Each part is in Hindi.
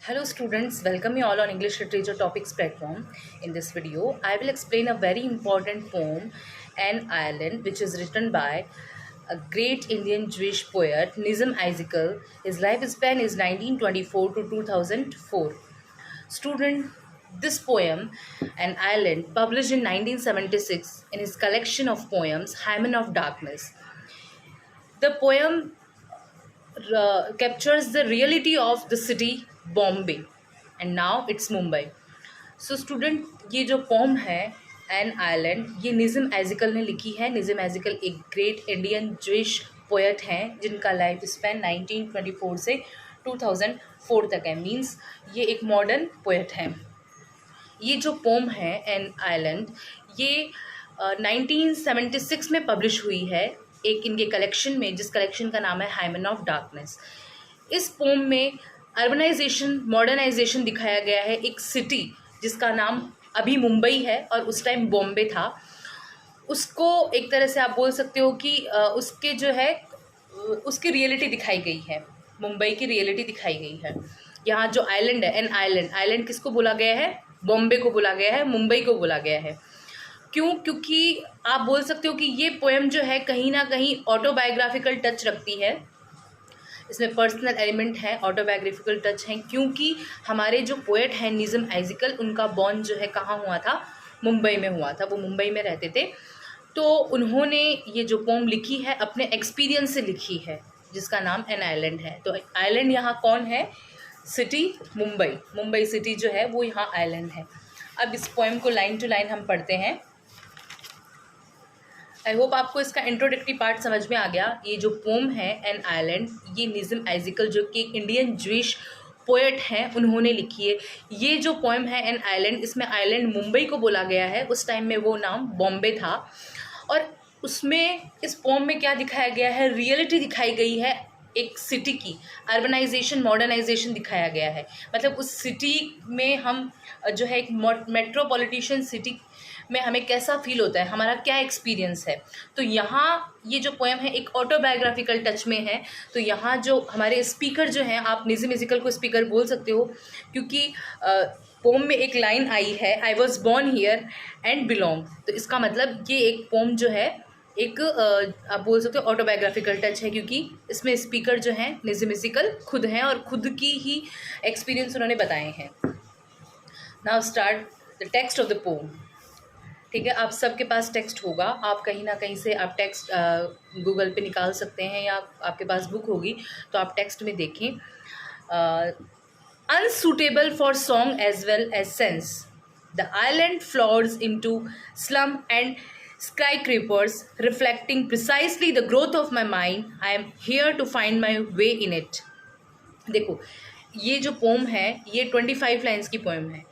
Hello students, welcome you all on English Literature Topics platform. In this video, I will explain a very important poem, An Island, which is written by a great Indian Jewish poet, Nizam Ezekiel. His lifespan is 1924 to 2004. Student, this poem, An Island, published in 1976 in his collection of poems, Hymen of Darkness. The poem captures the reality of the city Bombay and now it's Mumbai. So student, ये जो पोम है एन आइलैंड, ये निज़म एजिकल ने लिखी है. निज़म एजिकल एक ग्रेट इंडियन ज्विश पोएट हैं जिनका लाइफ स्पैन 1924 से 2004 तक है. मींस ये एक मॉडर्न पोएट हैं. ये जो पोम है एन आइलैंड, ये 1976 में पब्लिश हुई है एक इनके कलेक्शन में, जिस कलेक्शन का नाम है हाइमन ऑफ डार्कनेस. इस पोम में अर्बनाइजेशन, मॉडर्नाइजेशन दिखाया गया है. एक सिटी जिसका नाम अभी मुंबई है और उस टाइम बॉम्बे था, उसको एक तरह से आप बोल सकते हो कि उसके जो है उसकी रियलिटी दिखाई गई है. मुंबई की रियलिटी दिखाई गई है. यहाँ जो आइलैंड है, एन आइलैंड, आइलैंड किसको बोला गया है? बॉम्बे को बोला गया है, मुंबई को बोला गया है. क्यों? क्योंकि आप बोल सकते हो कि ये पोएम जो है कहीं ना कहीं ऑटोबायोग्राफिकल टच रखती है. इसमें पर्सनल एलिमेंट है, ऑटोबायोग्राफिकल टच हैं, क्योंकि हमारे जो पोएट हैं निज़म एजिकल, उनका बॉर्न जो है कहाँ हुआ था? मुंबई में हुआ था. वो मुंबई में रहते थे. तो उन्होंने ये जो पोम लिखी है अपने एक्सपीरियंस से लिखी है, जिसका नाम एन आइलैंड है. तो आइलैंड यहाँ कौन है? सिटी मुंबई. मुंबई सिटी जो है वो यहाँ आइलैंड है. अब इस पोएम को लाइन टू लाइन हम पढ़ते हैं. आई होप आपको इसका इंट्रोडक्टरी पार्ट समझ में आ गया. ये जो पोम है एन आइलैंड, ये निज़म एजिकल जो कि एक इंडियन ज्विश पोएट हैं, उन्होंने लिखी है. ये जो पोएम है एन आइलैंड, इसमें आइलैंड मुंबई को बोला गया है. उस टाइम में वो नाम बॉम्बे था. और उसमें इस पोम में क्या दिखाया गया है? रियलिटी दिखाई गई है एक सिटी की. अर्बनाइजेशन, मॉडर्नाइजेशन दिखाया गया है. मतलब उस सिटी में हम जो है एक मेट्रोपॉलिटिशियन सिटी में हमें कैसा फील होता है, हमारा क्या एक्सपीरियंस है. तो यहाँ ये जो पोएम है एक ऑटोबायोग्राफिकल टच में है. तो यहाँ जो हमारे स्पीकर जो हैं, आप निज़म एजिकल को स्पीकर बोल सकते हो, क्योंकि पोम में एक लाइन आई है, I was born here and belong. तो इसका मतलब ये एक पोम जो है एक आप बोल सकते हो ऑटोबायोग्राफिकल टच है, क्योंकि इसमें स्पीकर जो हैं निज़म एजिकल खुद हैं और खुद की ही एक्सपीरियंस उन्होंने बताए हैं. Now start the text of the pome. ठीक है, आप सबके पास टेक्स्ट होगा. आप कहीं ना कहीं से आप टेक्स्ट गूगल पे निकाल सकते हैं, या आपके पास बुक होगी तो आप टेक्स्ट में देखें. Unsuitable for song as well as sense, the island flowers into slum and skyscrapers reflecting precisely the growth of my mind. I am here to find my way in it. देखो, ये जो पोम है ये 25 लाइन्स की पोएम है.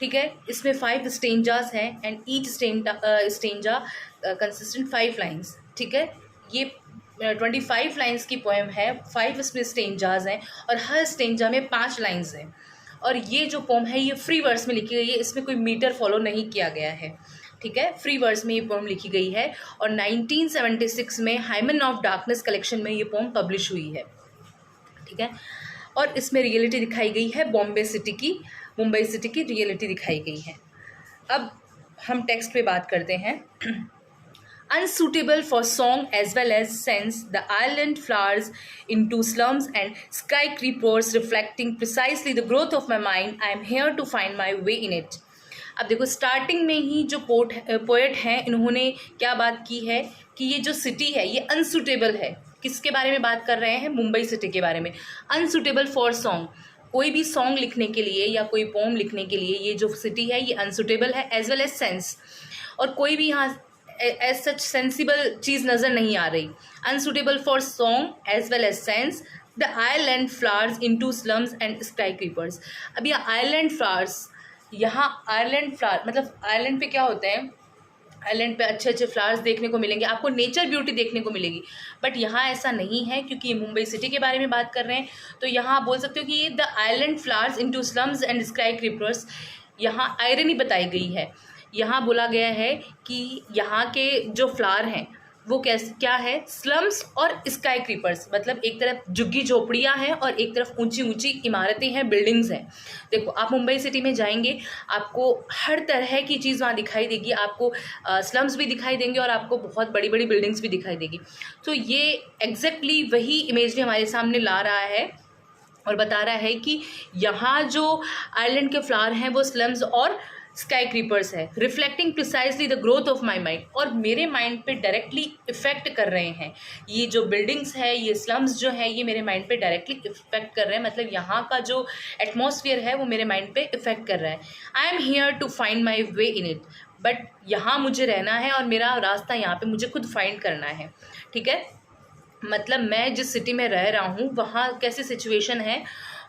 ठीक है, इसमें 5 स्टेंजास हैं and each stanza consistent 5 lines. ठीक है, ये 25 लाइन्स की पोएम है. 5 इसमें स्टेंजास हैं और हर स्टेंजा में 5 लाइन्स हैं. और ये जो पोम है ये फ्री वर्स में लिखी गई है. इसमें कोई मीटर फॉलो नहीं किया गया है. ठीक है, फ्री वर्स में ये पोम लिखी गई है और 1976 में हाइमन ऑफ डार्कनेस कलेक्शन में ये पोम पब्लिश हुई है. ठीक है, और इसमें रियलिटी दिखाई गई है बॉम्बे सिटी की, मुंबई सिटी की रियलिटी दिखाई गई है. अब हम टेक्स्ट पे बात करते हैं. Unsuitable for song as well as sense, the island flowers into slums and skyscrapers reflecting precisely the growth of my mind. I am here to find my way in it. अब देखो, स्टार्टिंग में ही जो पोएट हैं इन्होंने क्या बात की है कि ये जो सिटी है ये अनसूटेबल है. किसके बारे में बात कर रहे हैं? मुंबई सिटी के बारे में. अनसूटेबल फॉर सॉन्ग, कोई भी सॉन्ग लिखने के लिए या कोई पोम लिखने के लिए ये जो सिटी है ये अनसूटेबल है. एज वेल एज सेंस, और कोई भी यहाँ एज सच सेंसिबल चीज़ नज़र नहीं आ रही. Unsuitable for song as well as sense, the island flowers into slums and skyscrapers. अब यह आइलैंड फ्लावर्स, यहाँ आइलैंड फ्लावर मतलब आइलैंड पे क्या होते हैं? आइलैंड पे अच्छे अच्छे फ्लावर्स देखने को मिलेंगे, आपको नेचर ब्यूटी देखने को मिलेगी. बट यहाँ ऐसा नहीं है, क्योंकि ये मुंबई सिटी के बारे में बात कर रहे हैं. तो यहाँ आप बोल सकते हो कि ये the island flowers into slums and sky creepers. यहाँ आयरनी बताई गई है. यहाँ बोला गया है कि यहाँ के जो फ्लावर हैं वो कैसे क्या है, स्लम्स और स्काई क्रीपर्स, मतलब एक तरफ झुग्गी झोपड़ियाँ हैं और एक तरफ ऊंची ऊंची इमारतें हैं, बिल्डिंग्स हैं। देखो आप मुंबई सिटी में जाएंगे, आपको हर तरह की चीज़ वहाँ दिखाई देगी, आपको स्लम्स भी दिखाई देंगे और आपको बहुत बड़ी बड़ी बिल्डिंग्स भी दिखाई देगी। तो ये एग्जैक्टली वही इमेजरी हमारे सामने ला रहा है और बता रहा है कि यहाँ जो आइलैंड के फ्लावर हैं वो स्लम्स और स्काई क्रीपर्स है, reflecting precisely the growth of my mind, और मेरे माइंड पे डायरेक्टली इफेक्ट कर रहे हैं। ये जो बिल्डिंग्स है, ये स्लम्स जो है, ये मेरे माइंड पे डायरेक्टली इफेक्ट कर रहे हैं, मतलब यहाँ का जो एटमॉस्फेयर है वो मेरे माइंड पे इफेक्ट कर रहा है। I am here to find my way in it, but यहाँ मुझे रहना है और मेरा रास्ता यहाँ पे मुझे खुद फाइंड करना है। ठीक है, मतलब मैं जिस सिटी में रह रहा हूँ वहाँ कैसी सिचुएशन है,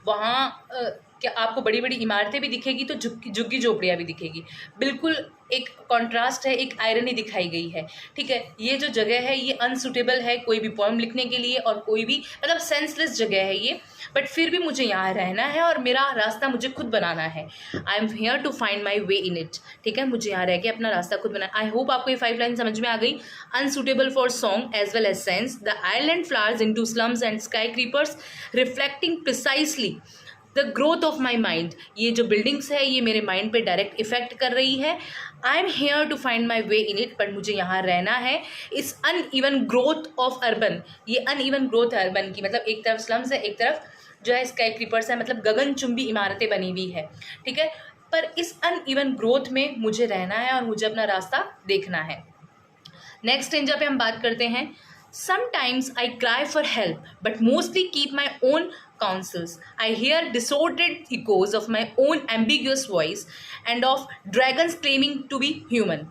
वहाँ क्या आपको बड़ी बड़ी इमारतें भी दिखेगी तो झुग्गी झोपड़ियाँ भी दिखेगी, बिल्कुल एक कॉन्ट्रास्ट है, एक आयरनी दिखाई गई है। ठीक है, ये जो जगह है ये अनसुटेबल है कोई भी पोएम लिखने के लिए और कोई भी मतलब सेंसलेस जगह है ये, बट फिर भी मुझे यहाँ रहना है और मेरा रास्ता मुझे खुद बनाना है। I am here to find my way in it. ठीक है, मुझे यहाँ रह के अपना रास्ता खुद बनाना। आई होप आपको ये 5 लाइन समझ में आ गई। Unsuitable for song as well as sense, the island flowers into slums and skyscrapers reflecting precisely the growth of my mind. ये जो बिल्डिंग्स है ये मेरे माइंड पे डायरेक्ट इफेक्ट कर रही है। I am here to find my way in it, but मुझे यहाँ रहना है। इस अनइवन ग्रोथ ऑफ अर्बन, ये अनइवन ग्रोथ है अर्बन की, मतलब एक तरफ स्लम्स है एक तरफ जो है स्काई क्रीपर्स है, मतलब गगनचुंबी इमारतें बनी हुई है। ठीक है, पर इस अनइवन ग्रोथ में मुझे रहना है और मुझे अपना रास्ता देखना है। नेक्स्ट स्टेंजा पे हम बात करते हैं। Sometimes I cry for help, but mostly keep my own counsels. I hear distorted echoes of my own ambiguous voice and of dragons claiming to be human.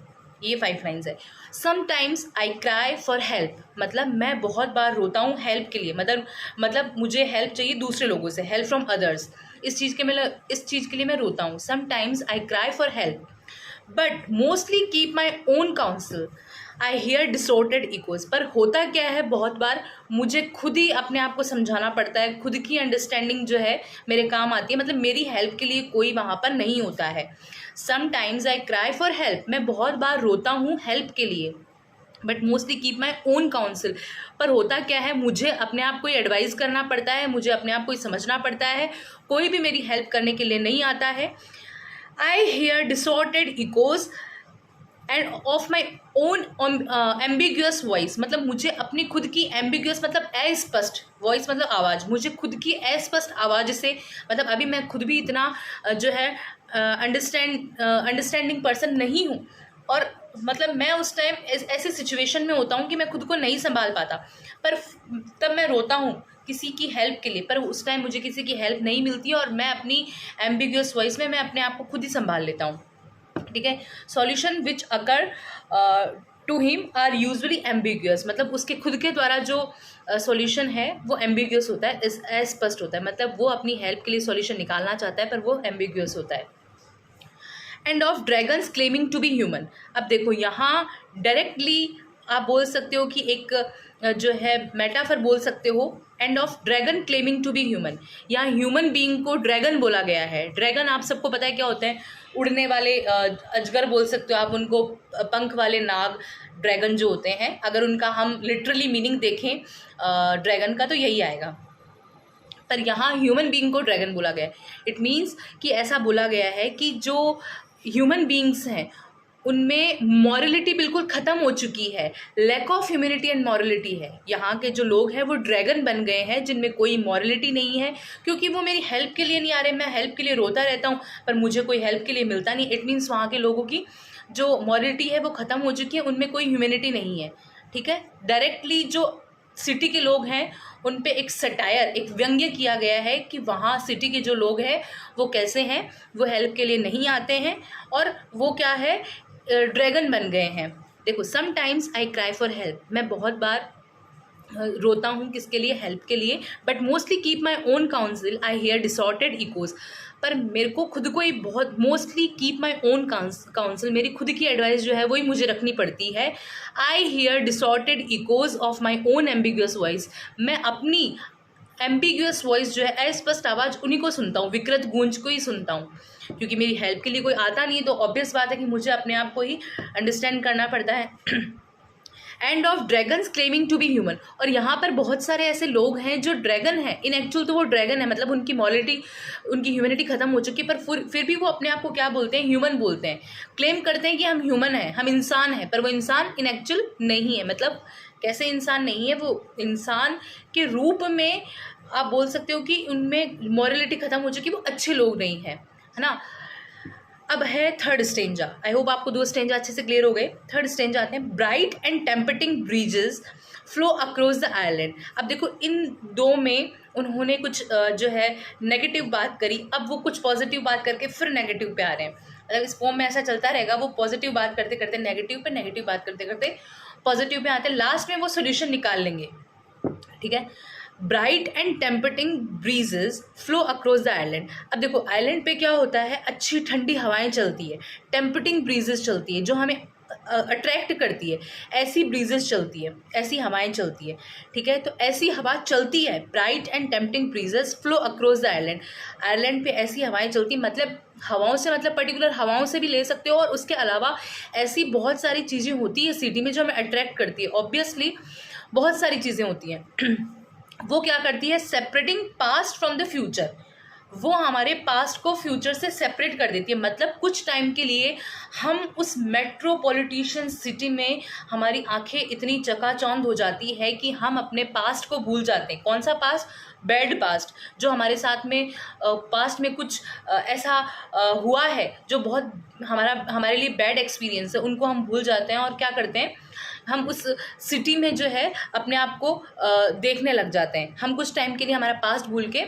ये 5 लाइन्स है। Sometimes I cry for help, मतलब मैं बहुत बार रोता हूँ हेल्प के लिए, मतलब मुझे हेल्प चाहिए दूसरे लोगों से, हेल्प फ्रॉम अदर्स, इस चीज़ के लिए मैं रोता हूँ। Sometimes I cry for help, but mostly keep my own council. I hear distorted echoes, पर होता क्या है बहुत बार मुझे खुद ही अपने आप को समझाना पड़ता है, खुद की अंडरस्टैंडिंग जो है मेरे काम आती है, मतलब मेरी हेल्प के लिए कोई वहाँ पर नहीं होता है। Sometimes I cry for help, मैं बहुत बार रोता हूँ हेल्प के लिए, but mostly keep my own council, पर होता क्या है मुझे अपने आप को एडवाइस करना पड़ता है, मुझे अपने आप को समझना पड़ता है, कोई भी मेरी हेल्प करने के लिए नहीं आता है। I hear distorted echoes and of my own ambiguous voice, मतलब मुझे अपनी खुद की एम्बिग्यूअस मतलब अस्पष्ट वॉइस मतलब आवाज़, मुझे खुद की अस्पष्ट आवाज़ से, मतलब अभी मैं खुद भी इतना जो है अंडरस्टैंडिंग पर्सन नहीं हूँ, और मतलब मैं उस टाइम ऐसी सिचुएशन में होता हूँ कि मैं खुद को नहीं संभाल पाता, पर तब मैं रोता हूँ किसी की हेल्प के लिए, पर उस टाइम मुझे किसी की हेल्प नहीं मिलती और मैं अपनी एम्बिग्यूअस वॉइस में मैं अपने आप को खुद ही संभाल लेता हूँ। ठीक है, solution which occur to him are usually ambiguous, मतलब उसके खुद के द्वारा जो सॉल्यूशन है वो एम्बिग्यूअस होता है, अस्पष्ट होता है, मतलब वो अपनी हेल्प के लिए सॉल्यूशन निकालना चाहता है पर वो एम्बिग्यूअस होता है। And of dragons claiming to be human, अब देखो यहाँ डायरेक्टली आप बोल सकते हो कि एक जो है मेटाफर बोल सकते हो, and of dragon claiming to be human, यहाँ ह्यूमन बीइंग को ड्रैगन बोला गया है। ड्रैगन आप सबको पता है क्या होते हैं, उड़ने वाले अजगर बोल सकते हो आप उनको, पंख वाले नाग ड्रैगन जो होते हैं, अगर उनका हम लिटरली मीनिंग देखें ड्रैगन का तो यही आएगा, पर यहाँ ह्यूमन बीइंग को ड्रैगन बोला गया है। इट मीन्स कि ऐसा बोला गया है कि जो ह्यूमन बीइंग्स हैं उनमें मॉरलिटी बिल्कुल ख़त्म हो चुकी है, lack of humanity and morality है। यहाँ के जो लोग हैं वो ड्रैगन बन गए हैं जिनमें कोई मॉरलिटी नहीं है, क्योंकि वो मेरी हेल्प के लिए नहीं आ रहे, मैं हेल्प के लिए रोता रहता हूँ पर मुझे कोई हेल्प के लिए मिलता नहीं। इट मीन्स वहाँ के लोगों की जो मॉरलिटी है वो ख़त्म हो चुकी है, उनमें कोई ह्यूमैनिटी नहीं है। ठीक है, डायरेक्टली जो सिटी के लोग हैं उन पे एक सटायर, एक व्यंग्य किया गया है कि वहाँ सिटी के जो लोग हैं वो कैसे हैं, वो हेल्प के लिए नहीं आते हैं और वो क्या है ड्रैगन बन गए हैं। देखो, sometimes I cry for help, मैं बहुत बार रोता हूँ किसके लिए, हेल्प के लिए, but mostly keep my own council, I hear distorted echoes, पर मेरे को खुद को ही बहुत mostly keep my own council, मेरी खुद की एडवाइस जो है वही मुझे रखनी पड़ती है। I hear distorted echoes of my own ambiguous voice, मैं अपनी एम्बिग्यूअस वॉइस जो है अस्पष्ट आवाज़ उन्हीं को सुनता हूँ, विकृत गूंज को ही सुनता हूँ, क्योंकि मेरी हेल्प के लिए कोई आता नहीं है तो ऑब्वियस बात है कि मुझे अपने आप को ही अंडरस्टैंड करना पड़ता है। And of dragons claiming to be human. और यहाँ पर बहुत सारे ऐसे लोग हैं जो ड्रैगन है, इन एक्चुअल तो वो ड्रैगन है, मतलब उनकी मॉलिटी, उनकी ह्यूमैनिटी खत्म हो चुकी है, पर फिर भी वो अपने आप को क्या बोलते हैं, ह्यूमन बोलते हैं, क्लेम करते हैं कि हम ह्यूमन हैं, हम इंसान हैं, पर वो इंसान इन एक्चुअल नहीं है। मतलब कैसे इंसान नहीं है, वो इंसान के रूप में आप बोल सकते हो कि उनमें मॉरलिटी खत्म हो चुकी है, वो अच्छे लोग नहीं है, है ना। अब है थर्ड स्टेंजा। आई होप आपको 2 स्टेंजा अच्छे से क्लियर हो गए। थर्ड स्टेंजा आते हैं, bright and tempting breezes flow across the island. अब देखो इन 2 में उन्होंने कुछ जो है नेगेटिव बात करी, अब वो कुछ पॉजिटिव बात करके फिर नेगेटिव पे आ रहे हैं। मतलब इस फॉर्म में ऐसा चलता रहेगा, वो पॉजिटिव बात करते करते नेगेटिव पे, नेगेटिव बात करते करते पॉजिटिव पे आते हैं, लास्ट में वो सोल्यूशन निकाल लेंगे, ठीक है। Bright and tempting breezes flow across the island. अब देखो आइलैंड पे क्या होता है, अच्छी ठंडी हवाएं चलती है, टेम्पटिंग ब्रीजेस चलती है जो हमें अट्रैक्ट करती है, ऐसी ब्रीजेस चलती है, ऐसी हवाएं चलती है, ठीक है। तो ऐसी हवा चलती है, bright and tempting breezes flow across the island. Island पे ऐसी हवाएं चलती, मतलब हवाओं से, मतलब पर्टिकुलर हवाओं से भी ले सकते हो, और उसके अलावा ऐसी बहुत सारी चीज़ें होती है सिटी में जो हमें अट्रैक्ट करती है। ऑब्वियसली बहुत सारी चीज़ें होती हैं वो क्या करती है, separating past from the future, वो हमारे पास्ट को फ्यूचर से सेपरेट कर देती है। मतलब कुछ टाइम के लिए हम उस मेट्रोपॉलिटिशियन सिटी में हमारी आंखें इतनी चकाचौंध हो जाती है कि हम अपने पास्ट को भूल जाते हैं। कौन सा पास्ट, बैड पास्ट, जो हमारे साथ में पास्ट में कुछ ऐसा हुआ है जो बहुत हमारे लिए बैड एक्सपीरियंस है, उनको हम भूल जाते हैं और क्या करते हैं, हम उस सिटी में जो है अपने आप को देखने लग जाते हैं। हम कुछ टाइम के लिए हमारा पास्ट भूल के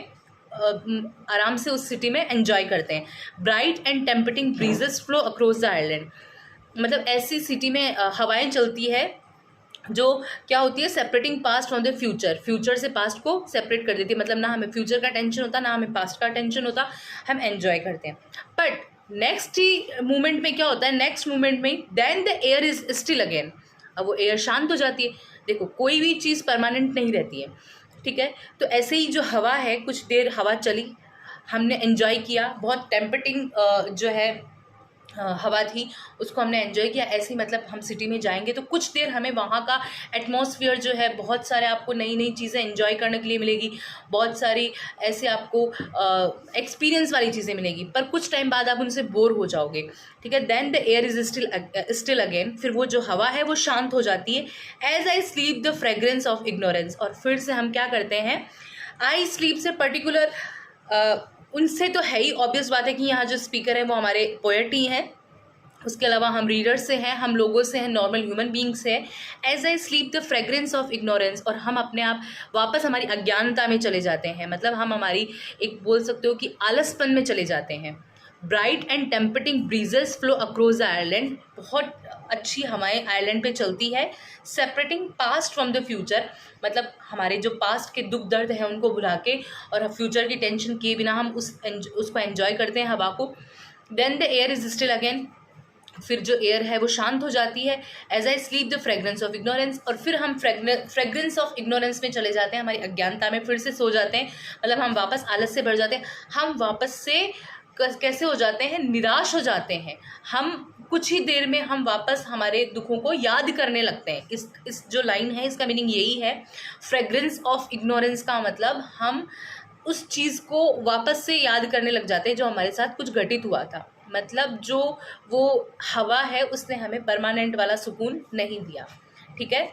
आराम से उस सिटी में एंजॉय करते हैं। Bright and tempting breezes flow across the island, मतलब ऐसी सिटी में हवाएं चलती है जो क्या होती है, separating past from the future, future से पास्ट को सेपरेट कर देती है। मतलब ना हमें फ्यूचर का टेंशन होता, ना हमें पास्ट का टेंशन होता, हम एंजॉय करते हैं। बट नेक्स्ट ही मोमेंट में क्या होता है, नेक्स्ट मोमेंट में then the air is still again. अब वो एयर शांत हो जाती है। देखो कोई भी चीज़ परमानेंट नहीं रहती है, ठीक है। तो ऐसे ही जो हवा है, कुछ देर हवा चली, हमने एंजॉय किया, बहुत टेम्पटिंग जो है हवा थी, उसको हमने एंजॉय किया। ऐसे ही मतलब हम सिटी में जाएंगे तो कुछ देर हमें वहाँ का एटमॉस्फेयर जो है, बहुत सारे आपको नई नई चीज़ें एंजॉय करने के लिए मिलेगी, बहुत सारी ऐसे आपको एक्सपीरियंस वाली चीज़ें मिलेगी, पर कुछ टाइम बाद आप उनसे बोर हो जाओगे, ठीक है। Then the air is still again, फिर वो जो हवा है वो शांत हो जाती है। As I sleep the fragrance of ignorance, और फिर से हम क्या करते हैं, आई स्लीप से पर्टिकुलर उनसे तो है ही, ऑब्वियस बात है कि यहाँ जो स्पीकर है वो हमारे पोएट ही हैं, उसके अलावा हम रीडर से हैं, हम लोगों से हैं, नॉर्मल ह्यूमन बींग्स है। As I sleep the fragrance of ignorance, और हम अपने आप वापस हमारी अज्ञानता में चले जाते हैं, मतलब हम हमारी एक बोल सकते हो कि आलसपन में चले जाते हैं। Bright and tempting breezes flow across the island, बहुत अच्छी हवाएं आइलैंड पे चलती है, separating past from the future, मतलब हमारे जो पास्ट के दुख दर्द हैं उनको भुला के और फ्यूचर की टेंशन किए बिना हम उसको एंजॉय करते हैं, हवा को। Then the air is still again, फिर जो एयर है वो शांत हो जाती है। As I sleep the fragrance of ignorance, और फिर हम फ्रेग्रेंस ऑफ इग्नोरेंस में चले जाते हैं, हमारी अज्ञानता में फिर से सो जाते हैं, मतलब हम वापस आलस से भर जाते हैं, हम वापस से कैसे हो जाते हैं, निराश हो जाते हैं। हम कुछ ही देर में हम वापस हमारे दुखों को याद करने लगते हैं। इस जो लाइन है इसका मीनिंग यही है, फ्रेग्रेंस ऑफ इग्नोरेंस का मतलब हम उस चीज़ को वापस से याद करने लग जाते हैं जो हमारे साथ कुछ घटित हुआ था, मतलब जो वो हवा है उसने हमें परमानेंट वाला सुकून नहीं दिया, ठीक है।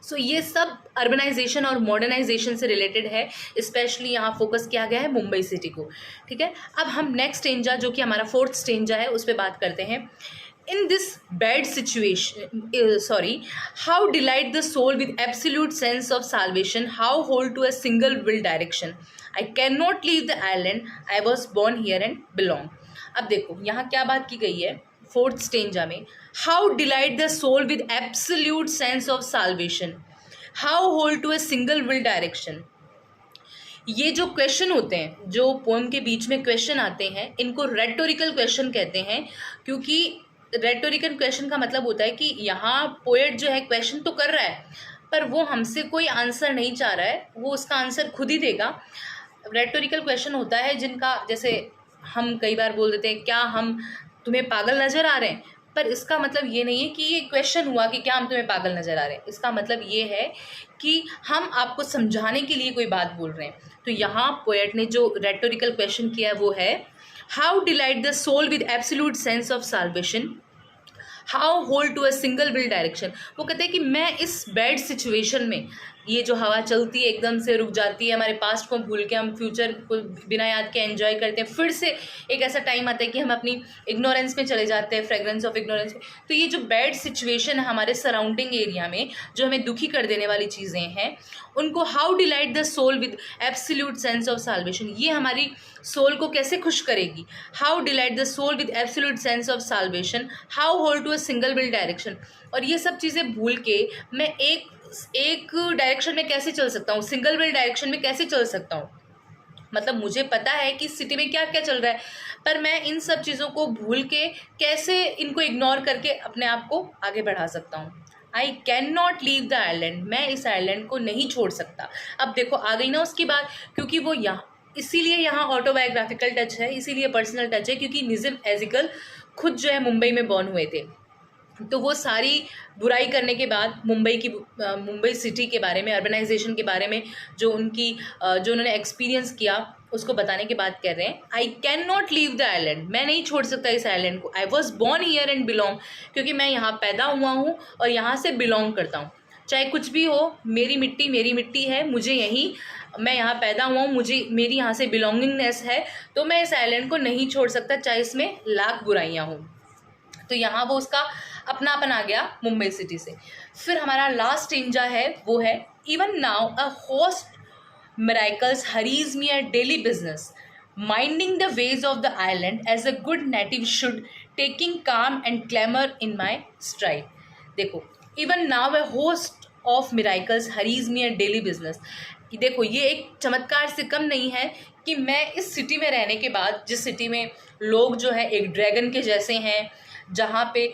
सो ये सब अर्बनाइजेशन और मॉडर्नाइजेशन से रिलेटेड है, स्पेशली यहाँ फोकस किया गया है मुंबई सिटी को, ठीक है। अब हम नेक्स्ट स्टेंजा जो कि हमारा 4th स्टेंजा है उस पर बात करते हैं। In this bad situation, how delight the soul with absolute sense of salvation, how hold to a single will direction. I cannot leave the island, I was born here and belong. अब देखो यहाँ क्या बात की गई है 4th स्टेंजा में, how delight the soul with absolute sense of salvation, how hold to a single will direction. ये जो क्वेश्चन होते हैं, जो पोएम के बीच में क्वेश्चन आते हैं, इनको रेटोरिकल क्वेश्चन कहते हैं, क्योंकि रेटोरिकल क्वेश्चन का मतलब होता है कि यहाँ पोएट जो है क्वेश्चन तो कर रहा है पर वो हमसे कोई आंसर नहीं चाह रहा है, वो उसका आंसर खुद ही देगा। रेटोरिकल क्वेश्चन होता है जिनका, जैसे हम कई बार बोल देते हैं, क्या हम तुम्हें पागल नज़र आ रहे हैं, पर इसका मतलब ये नहीं है कि ये क्वेश्चन हुआ कि क्या हम तुम्हें पागल नज़र आ रहे हैं। इसका मतलब ये है कि हम आपको समझाने के लिए कोई बात बोल रहे हैं। तो यहाँ पोएट ने जो रेटोरिकल क्वेश्चन किया वो है, how delight the soul with absolute sense of salvation, how hold to a single will direction. वो कहते हैं कि मैं इस बैड सिचुएशन में, ये जो हवा चलती है एकदम से रुक जाती है, हमारे पास्ट को भूल के हम फ्यूचर को बिना याद के एंजॉय करते हैं, फिर से एक ऐसा टाइम आता है कि हम अपनी इग्नोरेंस में चले जाते हैं, फ्रेग्रेंस ऑफ इग्नोरेंस में। तो ये जो बैड सिचुएशन है हमारे सराउंडिंग एरिया में, जो हमें दुखी कर देने वाली चीज़ें हैं, उनको how delight the soul with absolute sense of salvation, ये हमारी सोल को कैसे खुश करेगी। How delight the soul with absolute sense of salvation, how hold to a single will direction. और ये सब चीज़ें भूल के मैं एक डायरेक्शन में कैसे चल सकता हूँ, सिंगल विल डायरेक्शन में कैसे चल सकता हूँ। मतलब मुझे पता है कि सिटी में क्या क्या चल रहा है, पर मैं इन सब चीज़ों को भूल के कैसे इनको इग्नोर करके अपने आप को आगे बढ़ा सकता हूँ। I can not leave the island, मैं इस आइलैंड को नहीं छोड़ सकता। अब देखो आ गई ना उसकी बात, क्योंकि वो यहाँ, इसीलिए यहाँ ऑटोबायोग्राफिकल टच है, इसीलिए पर्सनल टच है, क्योंकि निज़िम एज़िकल खुद जो है मुंबई में बॉर्न हुए थे। तो वो सारी बुराई करने के बाद मुंबई सिटी के बारे में, अर्बनाइजेशन के बारे में जो उन्होंने एक्सपीरियंस किया, उसको बताने के बाद कह रहे हैं, I can not leave the island, मैं नहीं छोड़ सकता इस आइलैंड को। I was born here and belong, क्योंकि मैं यहाँ पैदा हुआ हूँ और यहाँ से बिलोंग करता हूँ। चाहे कुछ भी हो, मेरी मिट्टी है, मैं यहाँ पैदा हुआ हूँ, मेरी यहाँ से बिलोंगिंगनेस है, तो मैं इस आइलैंड को नहीं छोड़ सकता, चाहे इसमें लाख बुराइयाँ हों। तो यहाँ वो उसका अपनापन आ गया मुंबई सिटी से। फिर हमारा लास्ट स्टेंजा है वो है, even now a host miracles hurries me a daily business, minding the ways of the island as a good native should, taking calm and clamour in my stride. देखो, even now a host of miracles hurries me a daily business. देखो ये एक चमत्कार से कम नहीं है कि मैं इस सिटी में रहने के बाद, जिस सिटी में लोग जो है एक ड्रैगन के जैसे हैं, जहाँ पे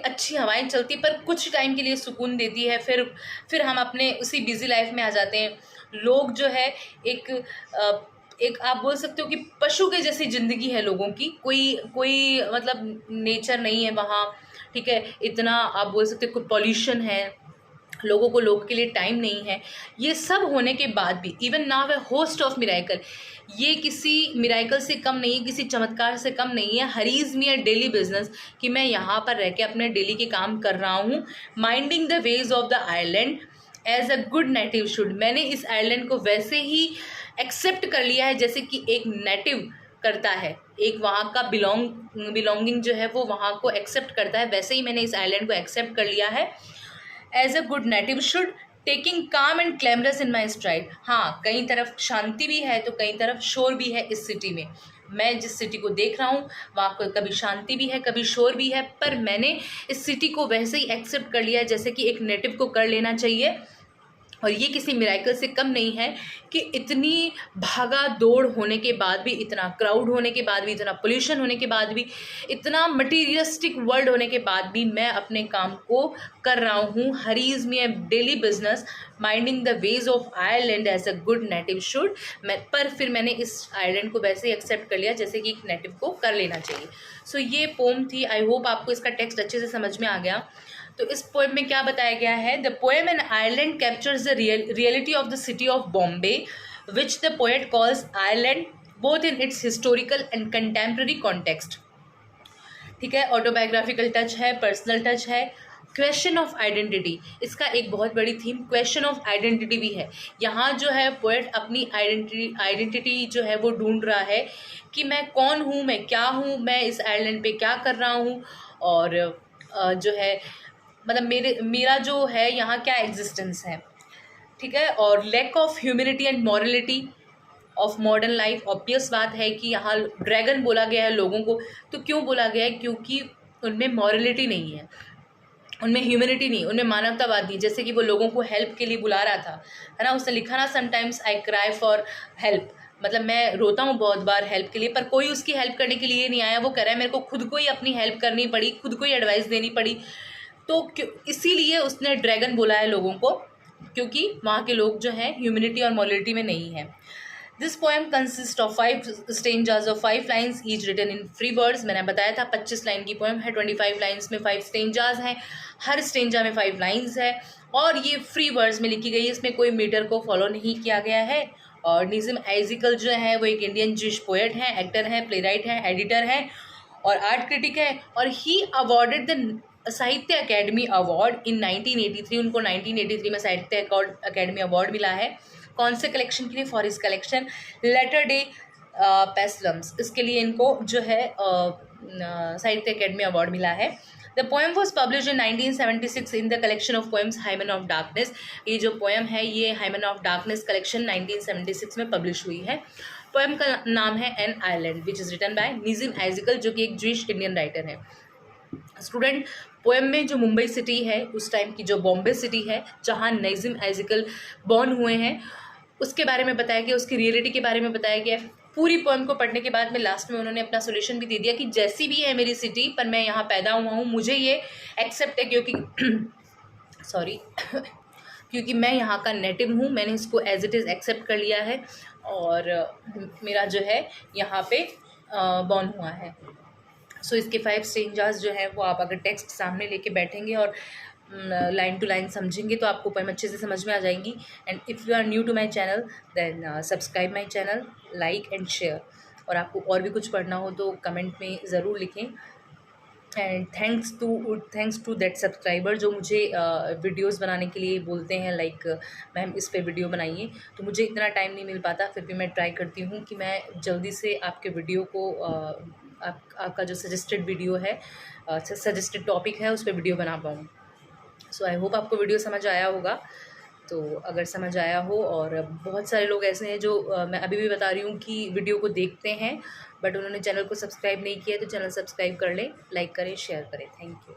अच्छी हवाएं चलती पर कुछ टाइम के लिए सुकून देती है, फिर हम अपने उसी बिजी लाइफ में आ जाते हैं। लोग जो है एक आप बोल सकते हो कि पशु के जैसी ज़िंदगी है लोगों की, कोई मतलब नेचर नहीं है वहाँ, ठीक है। इतना आप बोल सकते हो पॉल्यूशन है, लोगों के लिए टाइम नहीं है। ये सब होने के बाद भी even now A host of miracle, ये किसी मिराइकल से कम नहीं है, किसी चमत्कार से कम नहीं है। Hurries me a daily business, कि मैं यहाँ पर रह के अपने डेली के काम कर रहा हूँ। Minding the ways of the island as a good native should, मैंने इस आइलैंड को वैसे ही एक्सेप्ट कर लिया है जैसे कि एक नेटिव करता है, एक वहाँ का बिलोंगिंग जो है वो वहाँ को एक्सेप्ट करता है, वैसे ही मैंने इस आइलैंड को एक्सेप्ट कर लिया है। As a good native should, taking calm and glamorous in my stride. हाँ, कई तरफ शांति भी है तो कई तरफ शोर भी है इस सिटी में। मैं जिस सिटी को देख रहा हूँ वहाँ को कभी शांति भी है, कभी शोर भी है, पर मैंने इस सिटी को वैसे ही एक्सेप्ट कर लिया है जैसे कि एक नेटिव को कर लेना चाहिए। और ये किसी मिराइकल से कम नहीं है कि इतनी भागा दौड़ होने के बाद भी, इतना क्राउड होने के बाद भी, इतना पोल्यूशन होने के बाद भी, इतना मटीरियलिस्टिक वर्ल्ड होने के बाद भी मैं अपने काम को कर रहा हूँ। Hurries me a daily business, minding the ways of Ireland as a good native should. पर फिर मैंने इस आइलैंड को वैसे ही एक्सेप्ट कर लिया जैसे कि एक नेटिव को कर लेना चाहिए। सो ये पोम थी। आई होप आपको इसका टेक्स्ट अच्छे से समझ में आ गया। तो इस पोएम में क्या बताया गया है? The poem an Ireland captures the reality of the city of Bombay which the poet calls Ireland both in its historical and contemporary context. ठीक है, ऑटोबायोग्राफिकल टच है, पर्सनल टच है, क्वेश्चन ऑफ आइडेंटिटी, इसका एक बहुत बड़ी थीम क्वेश्चन ऑफ आइडेंटिटी भी है। यहाँ जो है पोएट अपनी आइडेंटिटी जो है वो ढूंढ रहा है कि मैं कौन हूँ, मैं क्या हूँ, मैं इस आइलैंड पे क्या कर रहा हूँ, और जो है मतलब मेरा जो है यहाँ क्या एग्जिस्टेंस है। ठीक है, और lack of humility and morality of modern life. Obvious बात है कि यहाँ ड्रैगन बोला गया है लोगों को, तो क्यों बोला गया है? क्योंकि उनमें मॉरलिटी नहीं है, उनमें ह्यूमिलिटी नहीं, उनमें मानवतावाद नहीं। जैसे कि वो लोगों को हेल्प के लिए बुला रहा था, है ना, उसने लिखा ना, sometimes I cry for help, मतलब मैं रोता हूँ बहुत बार हेल्प के लिए, पर कोई उसकी हेल्प करने के लिए नहीं आया। वो कह रहा है मेरे को खुद को ही अपनी हेल्प करनी पड़ी, खुद को ही एडवाइस देनी पड़ी। तो इसीलिए उसने ड्रैगन बोला है लोगों को, क्योंकि वहाँ के लोग जो हैं ह्यूमिलिटी और मॉरलिटी में नहीं है। This poem consist of 5 stanzas of 5 lines each written in free words. मैंने बताया था 25 लाइन की पोएम है, 25 लाइन्स में 5 स्टेंजास हैं, हर स्टेंजा में 5 लाइन्स है और ये फ्री वर्ड्स में लिखी गई है, इसमें कोई मीटर को फॉलो नहीं किया गया है। और निज़िम एज़िकल जो है वो एक इंडियन जिश पोएट हैं, एक्टर हैं, प्लेराइट हैं, एडिटर हैं और आर्ट क्रिटिक है। और ही अवॉर्डेड द साहित्य अकेडमी अवार्ड इन 1983। उनको 1983 में साहित्य अकेडमी अवार्ड मिला है। कौन से कलेक्शन के लिए? For his collection latter day psalms, इसके लिए इनको जो है साहित्य अकेडमी अवार्ड मिला है। The poem was publish in 1976 in the collection of poems hymen of darkness. ये जो पोएम है ये हाइमेन ऑफ डार्कनेस कलेक्शन 1976 में पब्लिश हुई है। पोएम का नाम है an island which is written by Nissim Ezekiel, जो कि एक ज्यूइश इंडियन राइटर है। स्टूडेंट, पोएम में जो मुंबई सिटी है उस टाइम की जो बॉम्बे सिटी है जहाँ निज़िम एज़िकल बॉर्न हुए हैं उसके बारे में बताया गया, उसकी रियलिटी के बारे में बताया गया। पूरी पोएम को पढ़ने के बाद में लास्ट में उन्होंने अपना सोल्यूशन भी दे दिया कि जैसी भी है मेरी सिटी पर मैं यहाँ पैदा हुआ हूँ, मुझे ये एक्सेप्ट है क्योंकि सॉरी क्योंकि मैं यहाँ का नेटिव हूँ, मैंने इसको एज इट इज़ एक्सेप्ट कर लिया है और मेरा जो है यहाँ पे बॉर्न हुआ है। सो इसके 5 स्टेंजास जो है वो आप अगर टेक्स्ट सामने लेके बैठेंगे और लाइन टू लाइन समझेंगे तो आपको पोएम अच्छे से समझ में आ जाएंगी। And if you are new to my channel then subscribe my channel, like and share. और आपको और भी कुछ पढ़ना हो तो कमेंट में ज़रूर लिखें। And thanks to that subscriber जो मुझे वीडियोस बनाने के लिए बोलते हैं, लाइक मैम इस पे वीडियो बनाइए। तो मुझे इतना टाइम नहीं मिल पाता, फिर भी मैं ट्राई करती हूँ कि मैं जल्दी से आपके वीडियो को आपका जो सजेस्टेड वीडियो है, सजेस्टेड टॉपिक है उस पर वीडियो बना पाऊँ। सो आई होप आपको वीडियो समझ आया होगा। तो अगर समझ आया हो, और बहुत सारे लोग ऐसे हैं जो मैं अभी भी बता रही हूँ कि वीडियो को देखते हैं बट उन्होंने चैनल को सब्सक्राइब नहीं किया, तो चैनल सब्सक्राइब कर लें, लाइक करें, शेयर करें। Thank you.